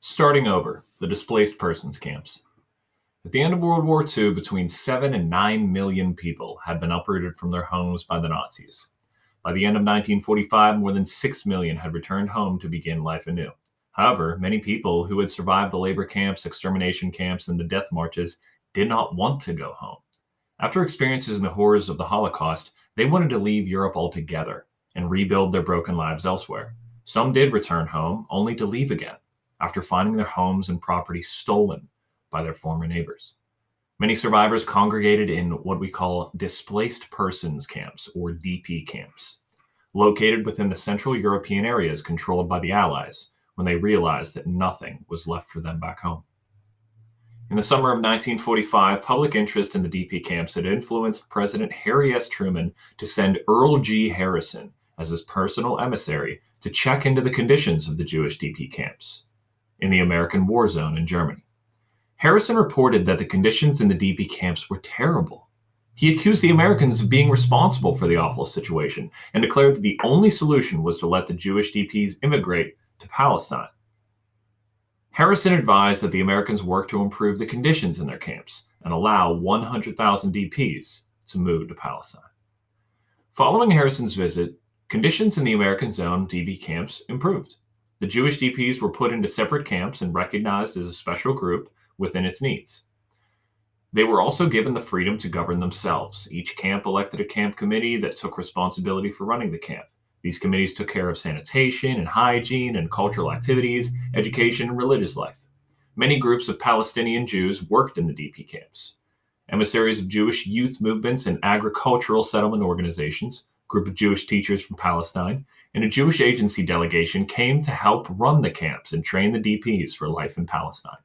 Starting over, the displaced persons camps. At the end of World War II, between 7 and 9 million people had been uprooted from their homes by the Nazis. By the end of 1945, more than 6 million had returned home to begin life anew. However, many people who had survived the labor camps, extermination camps, and the death marches did not want to go home. After experiencing the horrors of the Holocaust, they wanted to leave Europe altogether and rebuild their broken lives elsewhere. Some did return home, only to leave again, after finding their homes and property stolen by their former neighbors. Many survivors congregated in what we call displaced persons camps, or DP camps, located within the Central European areas controlled by the Allies, when they realized that nothing was left for them back home. In the summer of 1945, public interest in the DP camps had influenced President Harry S. Truman to send Earl G. Harrison as his personal emissary to check into the conditions of the Jewish DP camps in the American war zone in Germany. Harrison reported that the conditions in the DP camps were terrible. He accused the Americans of being responsible for the awful situation and declared that the only solution was to let the Jewish DPs immigrate to Palestine. Harrison advised that the Americans work to improve the conditions in their camps and allow 100,000 DPs to move to Palestine. Following Harrison's visit, conditions in the American zone DP camps improved. The Jewish DPs were put into separate camps and recognized as a special group within its needs. They were also given the freedom to govern themselves. Each camp elected a camp committee that took responsibility for running the camp. These committees took care of sanitation and hygiene and cultural activities, education, and religious life. Many groups of Palestinian Jews worked in the DP camps. Emissaries of Jewish youth movements and agricultural settlement organizations, a group of Jewish teachers from Palestine, and a Jewish agency delegation came to help run the camps and train the DPs for life in Palestine.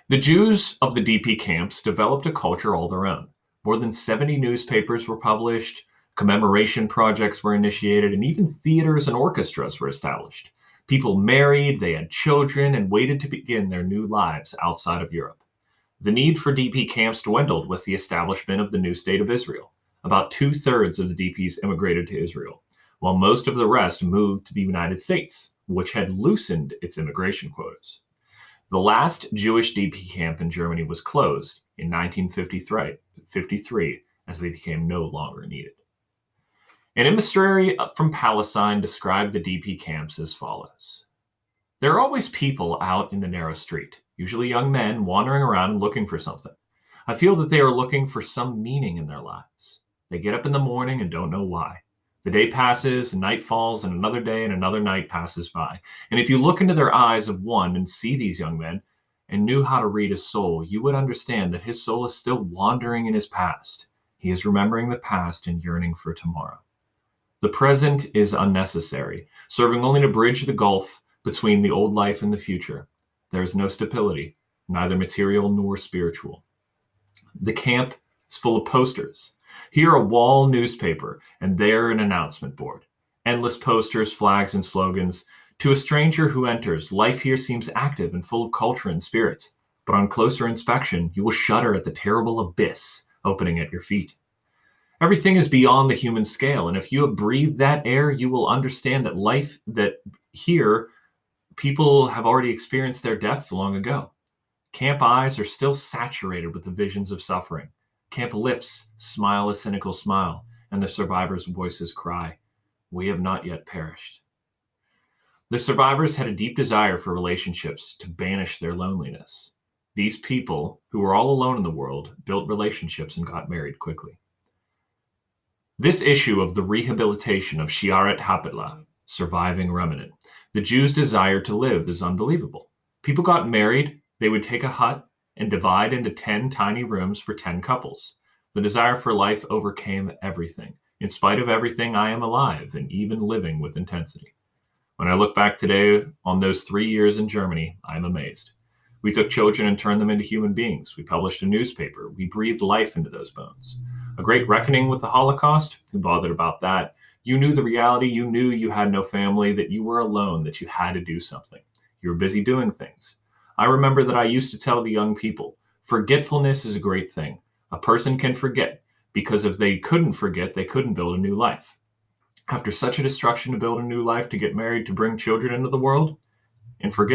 The Jews of the DP camps developed a culture all their own. More than 70 newspapers were published, commemoration projects were initiated, and even theaters and orchestras were established. People married, they had children, and waited to begin their new lives outside of Europe. The need for DP camps dwindled with the establishment of the new state of Israel. About 2/3 of the DPs immigrated to Israel, while most of the rest moved to the United States, which had loosened its immigration quotas. The last Jewish DP camp in Germany was closed in 1953 as they became no longer needed. An emissary from Palestine described the DP camps as follows. There are always people out in the narrow street, usually young men wandering around and looking for something. I feel that they are looking for some meaning in their lives. They get up in the morning and don't know why. The day passes, night falls, and another day and another night passes by. And if you look into their eyes of one and see these young men and knew how to read his soul, you would understand that his soul is still wandering in his past. He is remembering the past and yearning for tomorrow. The present is unnecessary, serving only to bridge the gulf between the old life and the future. There is no stability, neither material nor spiritual. The camp is full of posters. Here a wall newspaper, and there an announcement board. Endless posters, flags, and slogans. To a stranger who enters, life here seems active and full of culture and spirit. But on closer inspection, you will shudder at the terrible abyss opening at your feet. Everything is beyond the human scale, and if you have breathed that air, you will understand that life, that here, people have already experienced their deaths long ago. Camp eyes are still saturated with the visions of suffering. Camp lips smile a cynical smile, and the survivors' voices cry, "We have not yet perished." The survivors had a deep desire for relationships to banish their loneliness. These people, who were all alone in the world, built relationships and got married quickly. This issue of the rehabilitation of Shiaret Hapidlah, surviving remnant, the Jews' desire to live, is unbelievable. People got married, they would take a hut and divide into 10 tiny rooms for 10 couples. The desire for life overcame everything. In spite of everything, I am alive and even living with intensity. When I look back today on those 3 years in Germany, I'm amazed. We took children and turned them into human beings. We published a newspaper. We breathed life into those bones. A great reckoning with the Holocaust? Who bothered about that? You knew the reality. You knew you had no family, that you were alone, that you had to do something. You were busy doing things. I remember that I used to tell the young people, forgetfulness is a great thing. A person can forget, because if they couldn't forget, they couldn't build a new life. After such a destruction to build a new life, to get married, to bring children into the world, and forget